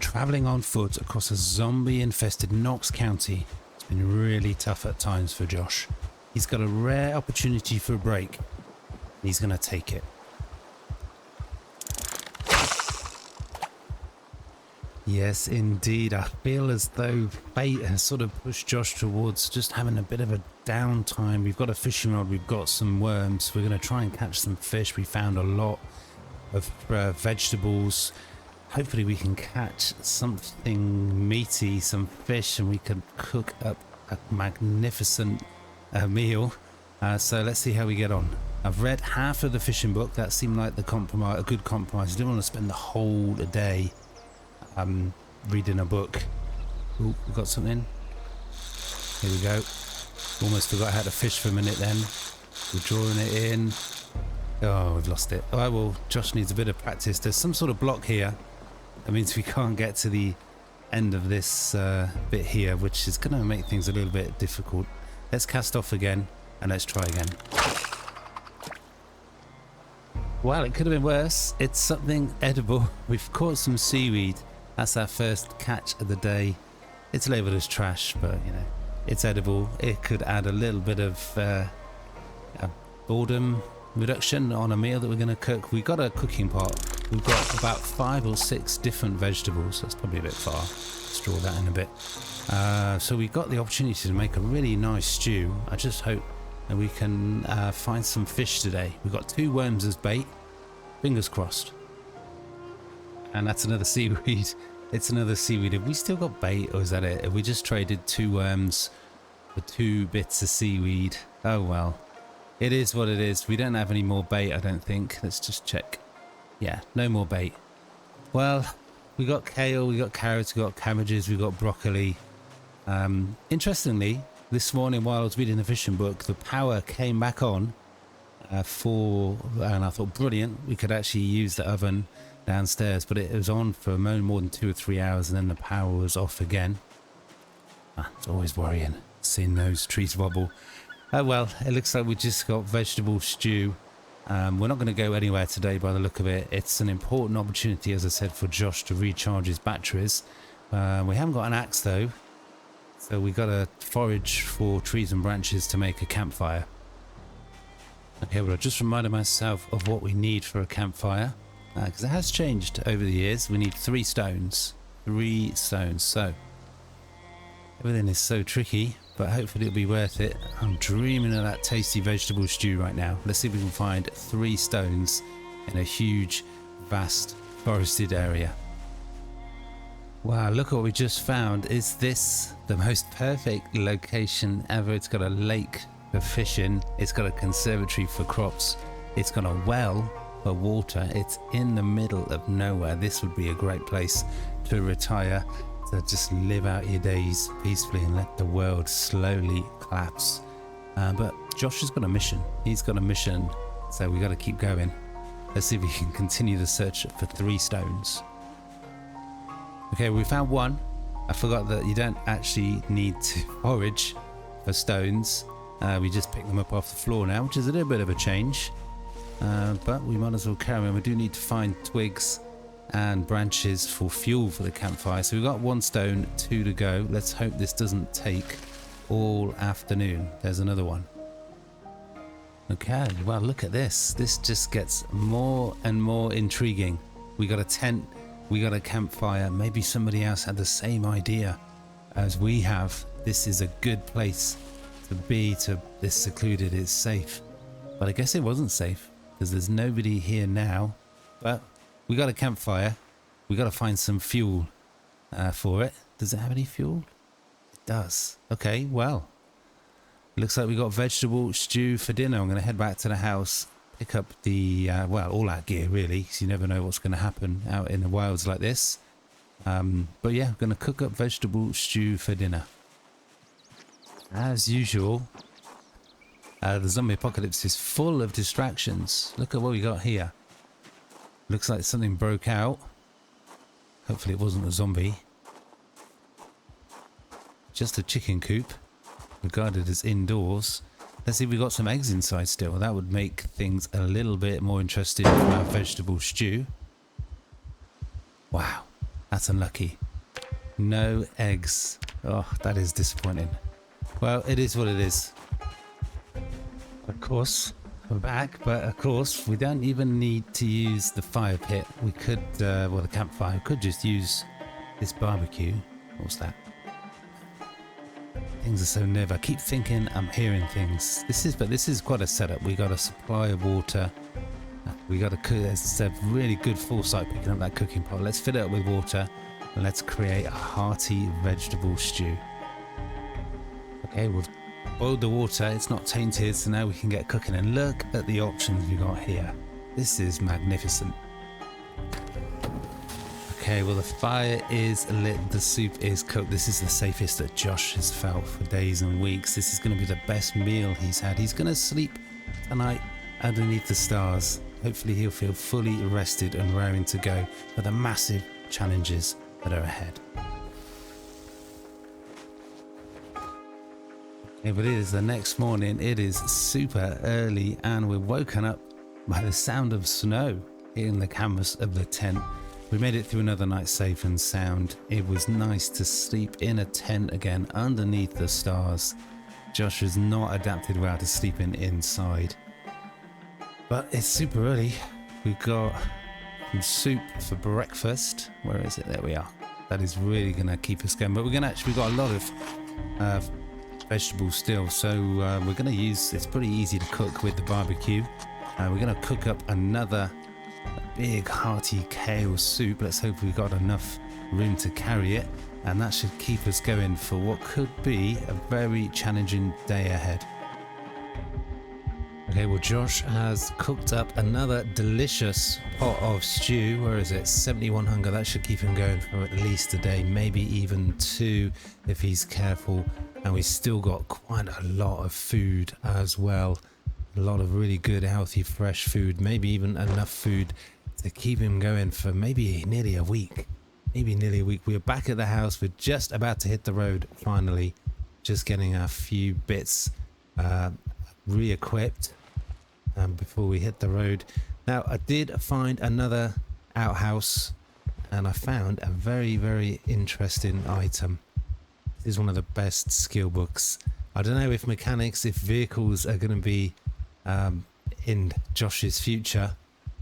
Travelling on foot across a zombie-infested Knox County has been really tough at times for Josh. He's got a rare opportunity for a break, and he's going to take it. Yes, indeed. I feel as though fate has sort of pushed Josh towards just having a bit of a downtime. We've got a fishing rod, we've got some worms. We're going to try and catch some fish. We found a lot of vegetables. Hopefully we can catch something meaty, some fish, and we can cook up a magnificent meal. So let's see how we get on. I've read half of the fishing book. That seemed like a good compromise. I didn't want to spend the whole day reading a book. Oh, we got something. Here we go. Almost forgot how to fish for a minute then. We're drawing it in. Oh, we've lost it. Oh, well, Josh needs a bit of practice. There's some sort of block here. That means we can't get to the end of this bit here, which is going to make things a little bit difficult. Let's cast off again and let's try again. Well, it could have been worse. It's something edible. We've caught some seaweed. That's our first catch of the day. It's labelled as trash, but you know, it's edible. It could add a little bit of boredom reduction on a meal that we're going to cook. We've got a cooking pot. We've got about 5 or 6 different vegetables. That's probably a bit far. Let's draw that in a bit. So we got the opportunity to make a really nice stew. I just hope that we can find some fish today. We've got 2 worms as bait. Fingers crossed. And that's another seaweed. It's another seaweed. Have we still got bait, or is that it? Have we just traded 2 worms for 2 bits of seaweed? Oh well. It is what it is. We don't have any more bait, I don't think. Let's just check. Yeah, no more bait. Well, we got kale, we got carrots, we got cabbages, we got broccoli. Interestingly, this morning while I was reading the fishing book, the power came back on and I thought, brilliant, we could actually use the oven downstairs, but it was on for no more than 2 or 3 hours and then the power was off again. It's always worrying, seeing those trees wobble. Oh well, it looks like we just got vegetable stew. We're not going to go anywhere today by the look of it. It's an important opportunity, as I said, for Josh to recharge his batteries. We haven't got an axe though, so we got to forage for trees and branches to make a campfire. Okay, well I just reminded myself of what we need for a campfire, because it has changed over the years. We need 3 stones. 3 stones, so everything is so tricky, but hopefully it'll be worth it. I'm dreaming of that tasty vegetable stew right now. Let's see if we can find 3 stones in a huge, vast, forested area. Wow, look what we just found. Is this the most perfect location ever? It's got a lake for fishing. It's got a conservatory for crops. It's got a well for water. It's in the middle of nowhere. This would be a great place to retire, to just live out your days peacefully and let the world slowly collapse. But Josh has got a mission. He's got a mission, so we got to keep going. Let's see if we can continue the search for 3 stones. Okay, we found 1. I forgot that you don't actually need to forage for stones. We just pick them up off the floor now, which is a little bit of a change. But we might as well carry on. We do need to find twigs and branches for fuel for the campfire. So we've got 1 stone, 2 to go. Let's hope this doesn't take all afternoon. There's another one. Okay, well look at this. This just gets more and more intriguing. We got a tent, we got a campfire. Maybe somebody else had the same idea as we have. This is a good place to be, to this secluded, it's safe. But I guess it wasn't safe because there's nobody here now. But we got a campfire. We got to find some fuel for it. Does it have any fuel? It does. Okay, well, looks like we got vegetable stew for dinner. I'm going to head back to the house, pick up the, well, all our gear really, because you never know what's going to happen out in the wilds like this. But yeah, I'm going to cook up vegetable stew for dinner. As usual, the zombie apocalypse is full of distractions. Look at what we got here. Looks like something broke out. Hopefully it wasn't a zombie. Just a chicken coop. regarded as indoors. Let's see if we got some eggs inside still. That would make things a little bit more interesting for our vegetable stew. Wow, that's unlucky. No eggs. Oh, that is disappointing. Well, it is what it is. Of course, we're back, but of course, we don't even need to use the fire pit. We could, well, the campfire, we could just use this barbecue. What's that? Things are so never. I keep thinking I'm hearing things. This is quite a setup. We got a supply of water. We got a cook. It's a really good foresight picking up that cooking pot. Let's fill it up with water and let's create a hearty vegetable stew. Okay, we've boiled the water. It's not tainted, so now we can get cooking. And look at the options we got here. This is magnificent. Okay, well the fire is lit, the soup is cooked. This is the safest that Josh has felt for days and weeks. This is going to be the best meal he's had. He's going to sleep tonight underneath the stars. Hopefully he'll feel fully rested and raring to go for the massive challenges that are ahead. Okay, but it is the next morning. It is super early and we're woken up by the sound of snow hitting the canvas of the tent. We made it through another night safe and sound. It was nice to sleep in a tent again underneath the stars. Josh has not adapted well to sleeping inside. But it's super early. We've got some soup for breakfast. Where is it? There we are. That is really going to keep us going. But we're going to actually, we've got a lot of vegetables still. So we're going to use, it's pretty easy to cook with the barbecue. We're going to cook up another big hearty kale soup. Let's hope we've got enough room to carry it, and that should keep us going for what could be a very challenging day ahead. Okay, well Josh has cooked up another delicious pot of stew. Where is it? 71 hunger. That should keep him going for at least a day, maybe even two if he's careful. And we've still got quite a lot of food as well. A lot of really good, healthy, fresh food. Maybe even enough food to keep him going for maybe nearly a week. We're back at the house. We're just about to hit the road finally. Just getting a few bits re-equipped before we hit the road. Now, I did find another outhouse and I found a very, very interesting item. This is one of the best skill books. I don't know if mechanics, if vehicles are going to be in Josh's future,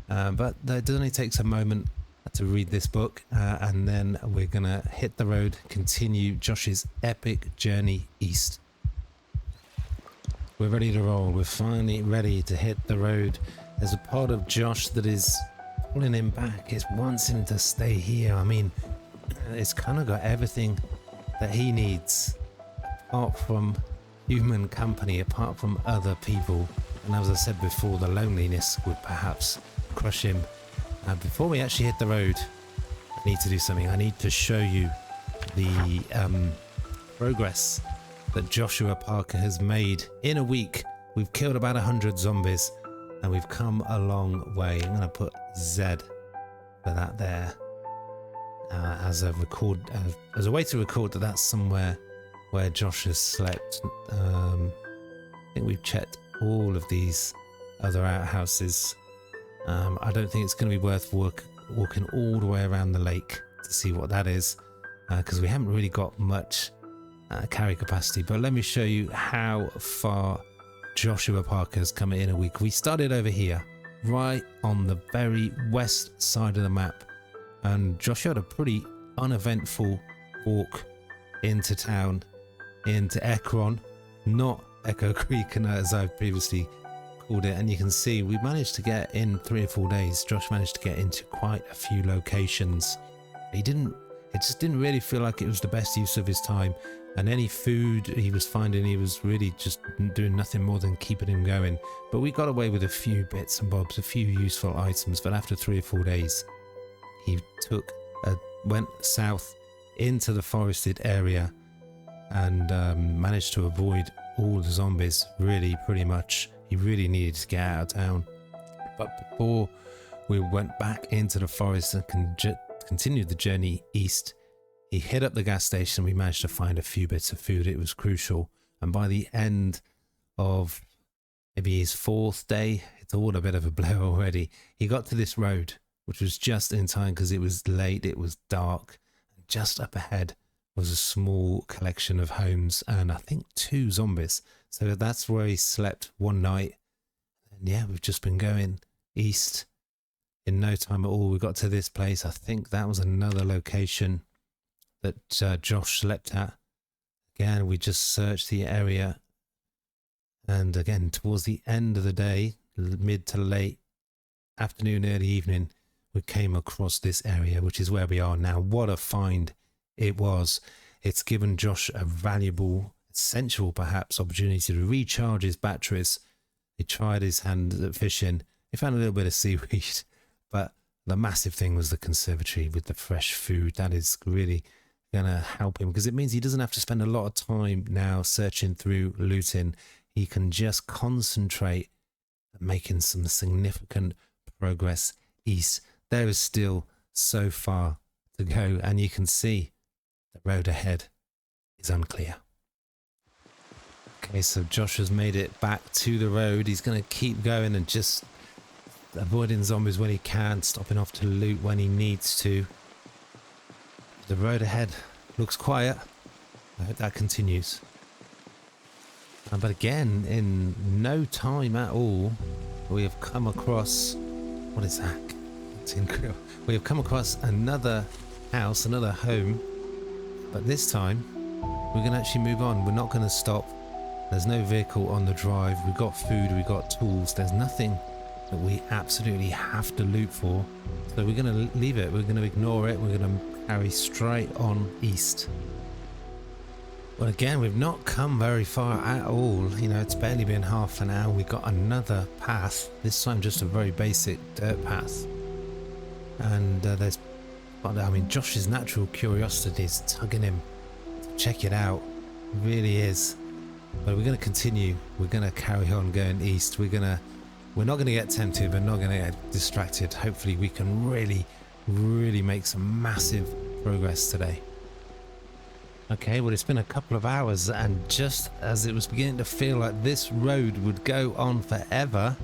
but it only takes a moment to read this book and then we're gonna hit the road, continue Josh's epic journey east. We're ready to roll. We're finally ready to hit the road. There's a part of Josh that is pulling him back. It wants him to stay here. I mean, it's kind of got everything that he needs apart from human company, apart from other people. And as I said before, the loneliness would perhaps crush him. Before we actually hit the road, I need to do something. I need to show you the progress that Joshua Parker has made in a week. We've killed about 100 zombies and we've come a long way. I'm going to put Z for that there as a way to record that that's somewhere where Josh has slept. I think we've checked all of these other outhouses. I don't think it's going to be worth walking all the way around the lake to see what that is, because we haven't really got much carry capacity. But let me show you how far Joshua Parker has come in a week. We started over here, right on the very west side of the map, and Joshua had a pretty uneventful walk into town, into Ekron, not Echo Creek, and as I've previously called it. And you can see we managed to get in 3 or 4 days. Josh managed to get into quite a few locations. It just didn't really feel like it was the best use of his time, and any food he was finding, he was really just doing nothing more than keeping him going. But we got away with a few bits and bobs, a few useful items. But after 3 or 4 days, he went south into the forested area and managed to avoid all the zombies, really, pretty much. He really needed to get out of town. But before we went back into the forest and continued the journey east, he hit up the gas station. We managed to find a few bits of food. It was crucial. And by the end of maybe his 4th day, it's all a bit of a blur already. He got to this road, which was just in time because it was late, it was dark. Just up ahead was a small collection of homes and I think 2 zombies. So that's where he slept one night. And yeah, we've just been going east in no time at all. We got to this place. I think that was another location that Josh slept at. Again, we just searched the area. And again, towards the end of the day, mid to late afternoon, early evening, we came across this area, which is where we are now. What a find it was. It's given Josh a valuable, essential perhaps, opportunity to recharge his batteries. He tried his hand at fishing. He found a little bit of seaweed, but the massive thing was the conservatory with the fresh food. That is really going to help him because it means he doesn't have to spend a lot of time now searching through looting. He can just concentrate on making some significant progress east. There is still so far to go, and you can see the road ahead is unclear. Okay, so Josh has made it back to the road. He's going to keep going and just avoiding zombies when he can, stopping off to loot when he needs to. The road ahead looks quiet. I hope that continues. But again, in no time at all, we have come across... What is that? We have come across another house, another home, but this time we're going to actually move on. We're not going to stop. There's no vehicle on the drive. We've got food, we've got tools. There's nothing that we absolutely have to loot for. So we're going to leave it. We're going to ignore it. We're going to carry straight on east. Well, again, we've not come very far at all. You know, it's barely been half an hour. We've got another path, this time just a very basic dirt path. And Josh's natural curiosity is tugging him to check it out. It really is. But we're going to continue. We're going to carry on going east. We're not going to get tempted. We're not going to get distracted. Hopefully we can really, really make some massive progress today. Okay, well, it's been a couple of hours, and just as it was beginning to feel like this road would go on forever,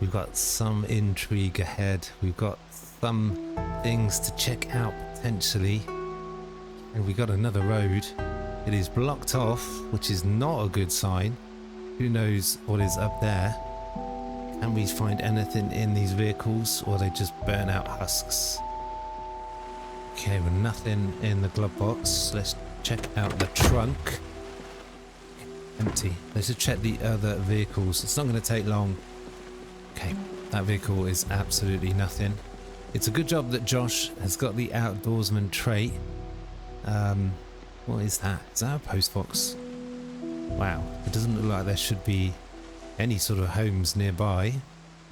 we've got some intrigue ahead. We've got some things to check out potentially, and we got another road. It is blocked off, which is not a good sign. Who knows what is up there? Can we find anything in these vehicles, or they just burn out husks? Okay, well, nothing in the glove box. Let's check out the trunk. Empty. Let's just check the other vehicles. It's not going to take long. Okay, that vehicle is absolutely nothing. It's a good job that Josh has got the outdoorsman trait. What is that? Is that a post box? Wow, it doesn't look like there should be any sort of homes nearby,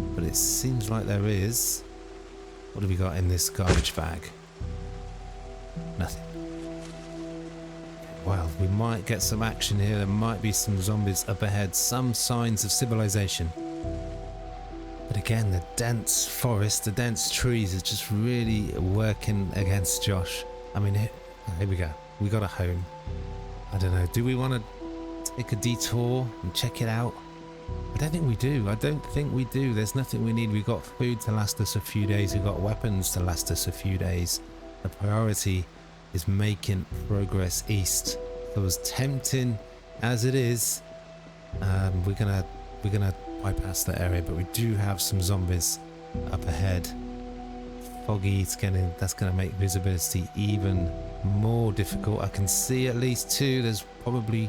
but it seems like there is. What have we got in this garbage bag? Nothing. Well, we might get some action here. There might be some zombies up ahead. Some signs of civilization. But again, the dense forest, the dense trees is just really working against Josh. I mean, here we go. We got a home. I don't know. Do we want to take a detour and check it out? I don't think we do. I don't think we do. There's nothing we need. We've got food to last us a few days. We've got weapons to last us a few days. The priority is making progress east. So as tempting as it is, we're gonna bypass that area, but we do have some zombies up ahead. Foggy, that's gonna make visibility even more difficult. I can see at least 2. There's probably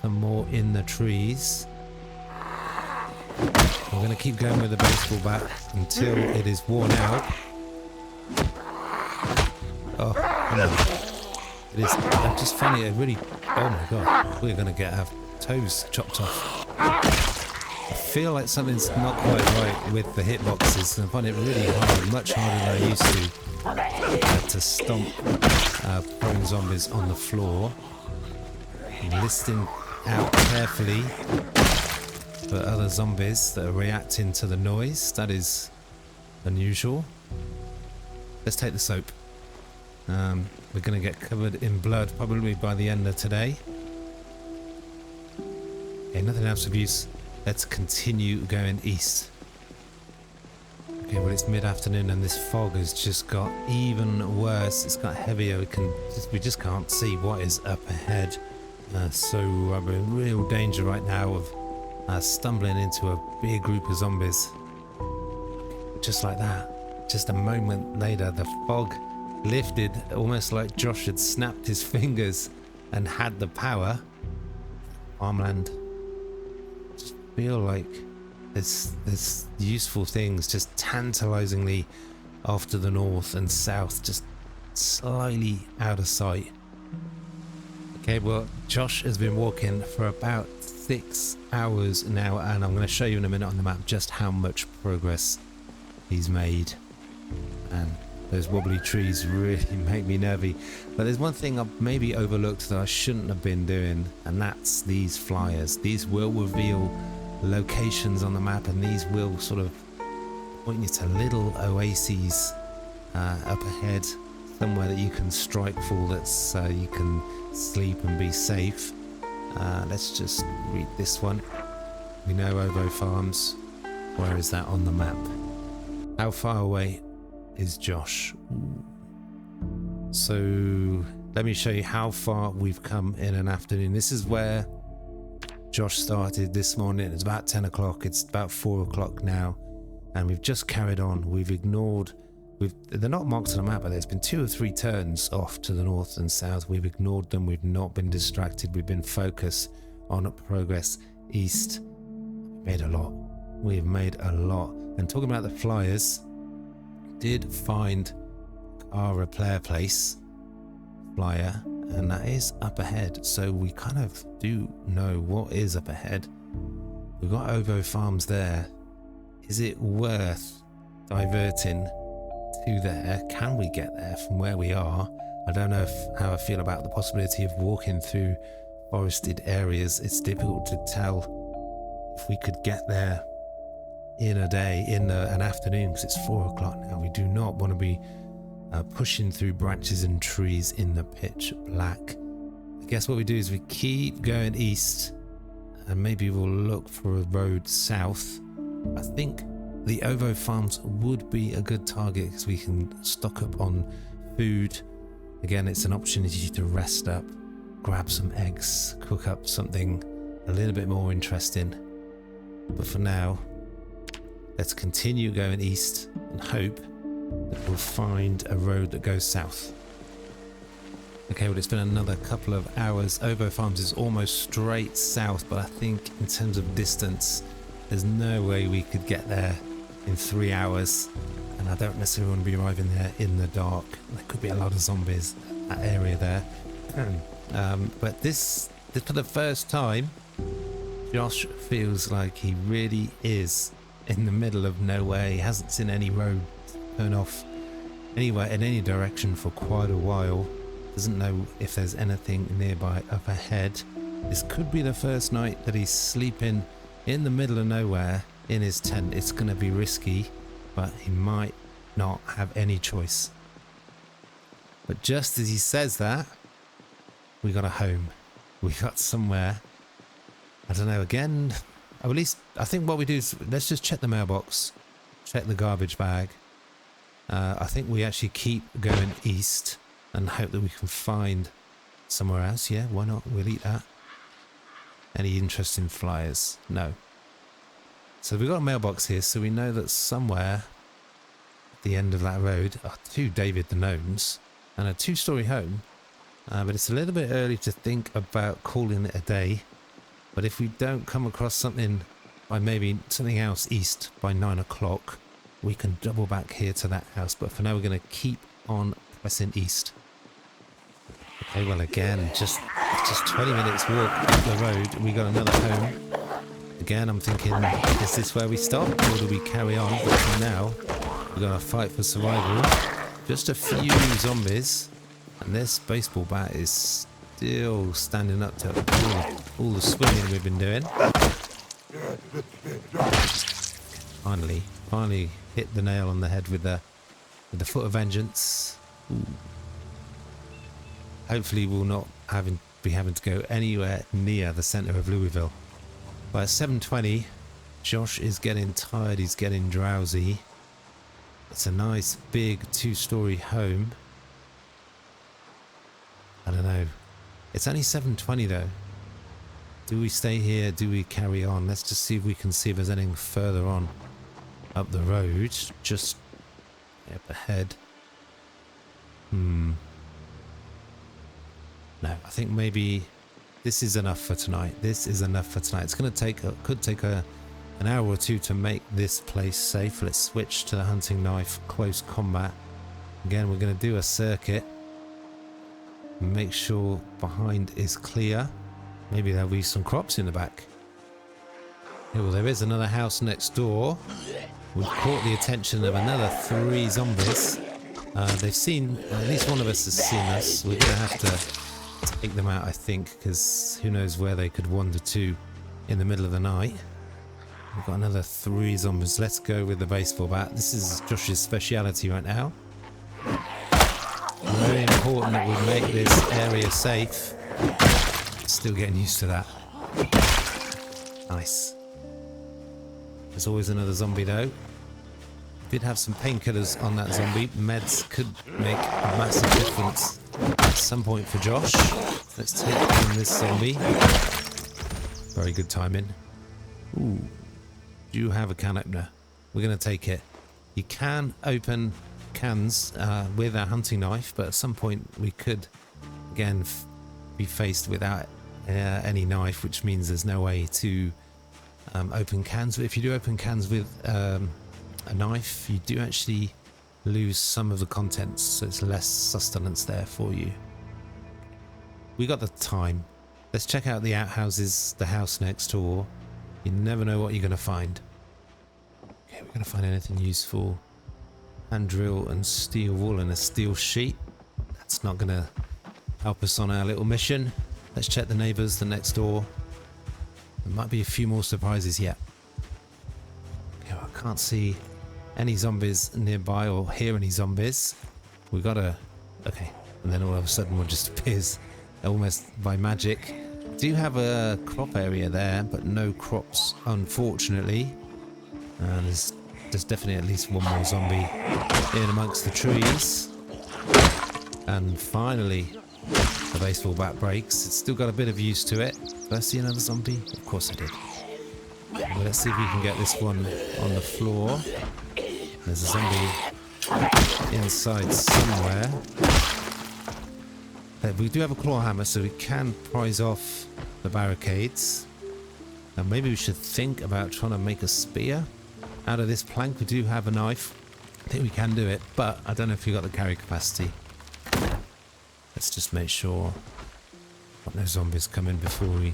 some more in the trees. We're gonna keep going with the baseball bat until it is worn out. Oh, come on. It is just funny. It really. Oh my god, we're gonna get our toes chopped off. I feel like something's not quite right with the hitboxes. I find it really hard, much harder than I used to stomp prone zombies on the floor. I'm listening out carefully for other zombies that are reacting to the noise. That is unusual. Let's take the soap. We're going to get covered in blood probably by the end of today. Okay, nothing else of use. Let's continue going east. Okay, well it's mid-afternoon and this fog has just got even worse. It's got heavier. We just can't see what is up ahead. So I'm in real danger right now of stumbling into a big group of zombies. Just like that. Just a moment later, the fog lifted, almost like Josh had snapped his fingers and had the power. Farmland. Just feel like there's useful things just tantalizingly off to the north and south, just slightly out of sight. Okay, well, Josh has been walking for about 6 hours now, and I'm going to show you in a minute on the map just how much progress he's made. And those wobbly trees really make me nervy. But there's one thing I've maybe overlooked that I shouldn't have been doing, and that's these flyers. These will reveal locations on the map, and these will sort of point you to little oases up ahead, somewhere that you can strike for, that's you can sleep and be safe. Let's just read this one. We know Ovo Farms. Where is that on the map? How far away is Josh? So let me show you how far we've come in an afternoon. This is where Josh started this morning. It's about 10 o'clock. It's about 4 o'clock now, and we've just carried on. We've ignored, they're not marked on the map, but there's been 2 or 3 turns off to the north and south. We've ignored them. We've not been distracted. We've been focused on progress east. Made a lot. We've made a lot. And talking about the flyers, did find our repair place flyer, and that is up ahead, so we kind of do know what is up ahead. We've got Ovo Farms there. Is it worth diverting to there? Can we get there from where we are? I don't know how I feel about the possibility of walking through forested areas. It's difficult to tell if we could get there in a day, in an afternoon, because it's 4 o'clock now. We do not want to be pushing through branches and trees in the pitch black. I guess what we do is we keep going east, and maybe we'll look for a road south. I think the Ovo Farms would be a good target because we can stock up on food. Again, it's an opportunity to rest up, grab some eggs, cook up something a little bit more interesting. But for now, let's continue going east and hope that we'll find a road that goes south. Okay, well, it's been another couple of hours. Ovo Farms is almost straight south, but I think in terms of distance, there's no way we could get there in 3 hours. And I don't necessarily want to be arriving there in the dark. There could be a lot of zombies in that area there. But this, for the first time, Josh feels like he really is in the middle of nowhere. He hasn't seen any road turn off anywhere in any direction for quite a while. Doesn't know if there's anything nearby up ahead. This could be the first night that he's sleeping in the middle of nowhere in his tent. It's going to be risky, but he might not have any choice. But just as he says that, we got a home. We got somewhere. I don't know, again, or at least I think what we do is let's just check the mailbox, check the garbage bag. I think we actually keep going east and hope that we can find somewhere else. Yeah, why not? We'll eat that. Any interesting flyers? No. So we've got a mailbox here, so we know that somewhere at the end of that road are 2 David the Gnomes and a 2-story home. But it's a little bit early to think about calling it a day. But if we don't come across something by maybe something else east by 9 o'clock, we can double back here to that house. But for now, we're going to keep on pressing east. Okay, well, again, just 20 minutes walk up the road, we got another home. Again, I'm thinking, is this where we stop or do we carry on? But for now, we're going to fight for survival. Just a few zombies, and this baseball bat is still standing up to all the swinging we've been doing. Finally hit the nail on the head with the foot of vengeance. Ooh. Hopefully we'll not be having to go anywhere near the centre of Louisville. Well, at 7:20, Josh is getting tired, he's getting drowsy. It's a nice big 2-story home. I don't know. It's only 7:20 though. Do we stay here? Do we carry on? Let's just see if we can see if there's anything further on up the road. Just up ahead. No, I think maybe this is enough for tonight. This is enough for tonight. It's going to take, could take an hour or two to make this place safe. Let's switch to the hunting knife, close combat. Again, we're going to do a circuit. Make sure behind is clear. Maybe there'll be some crops in the back. Yeah, well, there is another house next door. We've caught the attention of another 3 zombies. They've seen, at least one of us has seen us. We're going to have to take them out, I think, because who knows where they could wander to in the middle of the night. We've got another 3 zombies. Let's go with the baseball bat. This is Josh's speciality right now. Very important that we make this area safe. Still getting used to that. Nice. There's always another zombie though. Did have some painkillers on that zombie. Meds could make a massive difference at some point for Josh. Let's take on this zombie. Very good timing. Ooh. Do you have a can opener? We're going to take it. You can open cans with a hunting knife, but at some point we could again be faced without any knife, which means there's no way to open cans. But if you do open cans with a knife, you do actually lose some of the contents, so it's less sustenance there for you. We got the time. Let's check out the outhouses, the house next door. You never know what you're going to find. Okay, we're going to find anything useful. Hand drill and steel wool and a steel sheet. That's not going to help us on our little mission. Let's check the neighbours, the next door. There might be a few more surprises yet. Okay, well, I can't see any zombies nearby or hear any zombies. We got a... Okay, and then all of a sudden one just appears almost by magic. Do have a crop area there, but no crops, unfortunately. And there's definitely at least one more zombie in amongst the trees. And finally, the baseball bat breaks. It's still got a bit of use to it. Did I see another zombie? Of course I did. Well, let's see if we can get this one on the floor. There's a zombie inside somewhere. We do have a claw hammer, so we can prise off the barricades. And maybe we should think about trying to make a spear out of this plank. We do have a knife. I think we can do it, but I don't know if we've got the carry capacity. Let's just make sure no zombies come in before we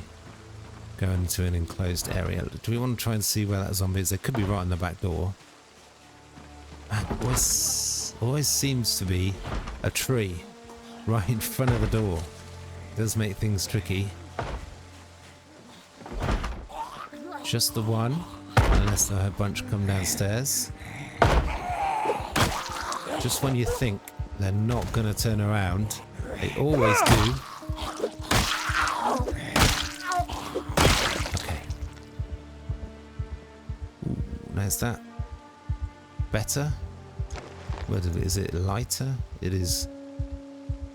go into an enclosed area. Do we want to try and see where that zombie is? They could be right on the back door. Always seems to be a tree right in front of the door. It does make things tricky. Just the one, unless a bunch come downstairs. Just when you think they're not going to turn around, they always do. Okay. Ooh, now is that better? Is it lighter? It is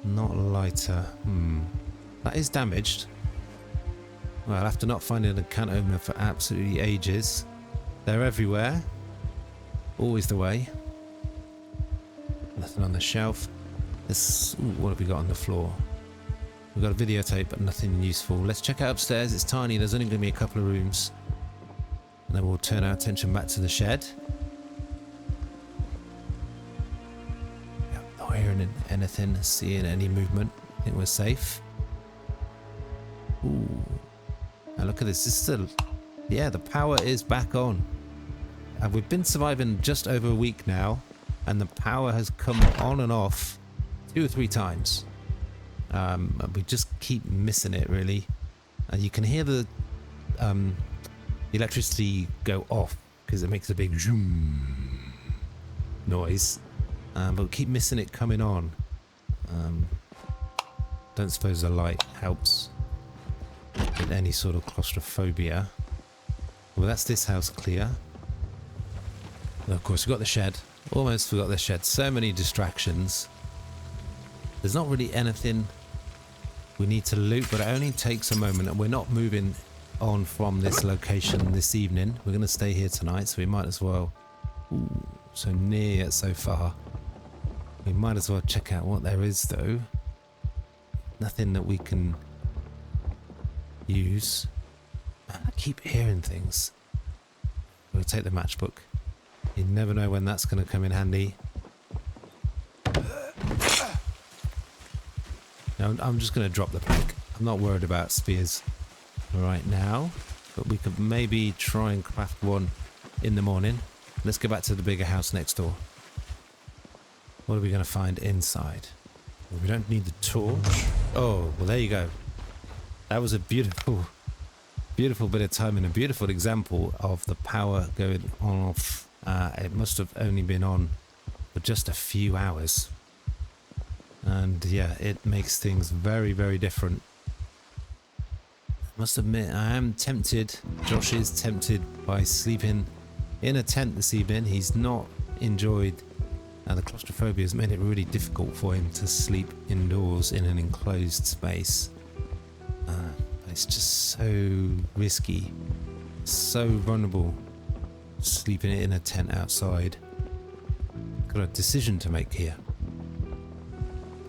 not lighter. That is damaged. Well, after not finding a can opener for absolutely ages, they're everywhere. Always the way. Nothing on the shelf. What have we got on the floor? We've got a videotape, but nothing useful. Let's check out upstairs. It's tiny. There's only going to be a couple of rooms. And then we'll turn our attention back to the shed. Not hearing anything, seeing any movement. I think we're safe. Ooh. Now look at this. This is still... Yeah, the power is back on. And we've been surviving just over a week now. And the power has come on and off 2 or 3 times. We just keep missing it, really. And you can hear the electricity go off because it makes a big zoom noise. But we keep missing it coming on. Don't suppose the light helps with any sort of claustrophobia. Well, that's this house clear. And of course, we've got the shed. Almost forgot the shed. So many distractions. There's not really anything we need to loot, but it only takes a moment, and we're not moving on from this location this evening. We're going to stay here tonight, so we might as well... Ooh, so near yet so far. We might as well check out what there is, though. Nothing that we can use. I keep hearing things. We'll take the matchbook. You never know when that's going to come in handy. Now, I'm just going to drop the plank. I'm not worried about spears right now, but we could maybe try and craft one in the morning. Let's go back to the bigger house next door. What are we going to find inside? Well, we don't need the torch. Oh, well, there you go. That was a beautiful bit of time and a beautiful example of the power going on off. It must have only been on for just a few hours. And yeah, it makes things very, very different. I must admit, I am tempted. Josh is tempted by sleeping in a tent this evening. He's not enjoyed... the claustrophobia has made it really difficult for him to sleep indoors in an enclosed space. It's just so risky, so vulnerable, sleeping in a tent outside. Got a decision to make here.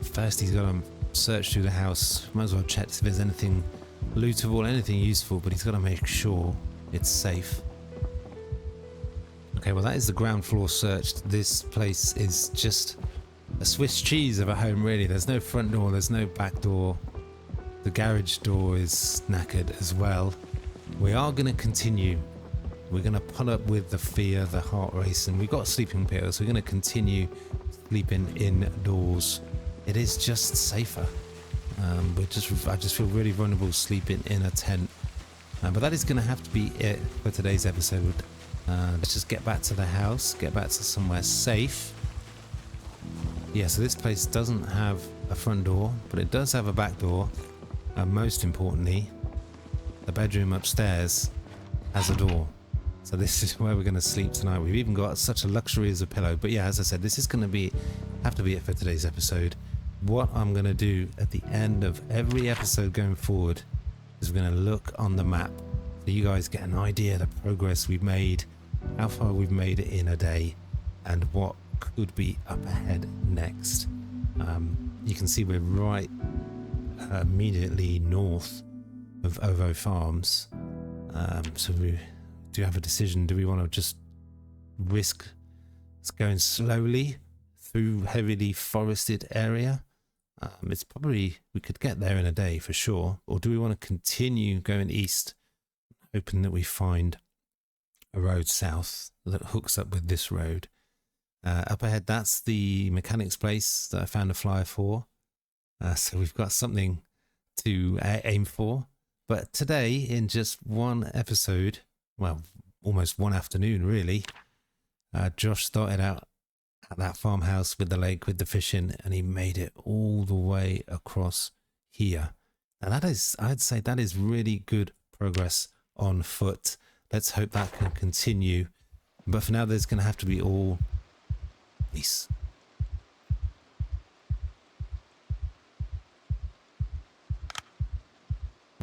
First, he's got to search through the house. Might as well check if there's anything lootable, anything useful, but he's got to make sure it's safe. Okay, well, that is the ground floor searched. This place is just a Swiss cheese of a home, really. There's no front door, there's no back door. The garage door is knackered as well. We are going to continue. We're going to put up with the fear, the heart racing. We've got sleeping pills. We're going to continue sleeping indoors. It is just safer. I just feel really vulnerable sleeping in a tent. But that is going to have to be it for today's episode. Let's just get back to the house, get back to somewhere safe. Yeah, so this place doesn't have a front door, but it does have a back door. And most importantly, the bedroom upstairs has a door. So this is where we're going to sleep tonight. We've even got such a luxury as a pillow. But yeah, as I said, this is going to have to be it for today's episode. What I'm going to do at the end of every episode going forward is we're going to look on the map so you guys get an idea of the progress we've made, how far we've made it in a day, and what could be up ahead next. You can see we're right immediately north of Ovo Farms. So we do have a decision. Do we want to just risk going slowly through heavily forested area? It's probably, we could get there in a day for sure. Or do we want to continue going east, hoping that we find a road south that hooks up with this road? Up ahead, that's the mechanic's place that I found a flyer for. So we've got something to aim for. But today, in just one episode, well, almost one afternoon really, Josh started out at that farmhouse with the lake, with the fishing, and he made it all the way across here. And that is, I'd say that is really good progress on foot. Let's hope that can continue. But for now, there's going to have to be all peace.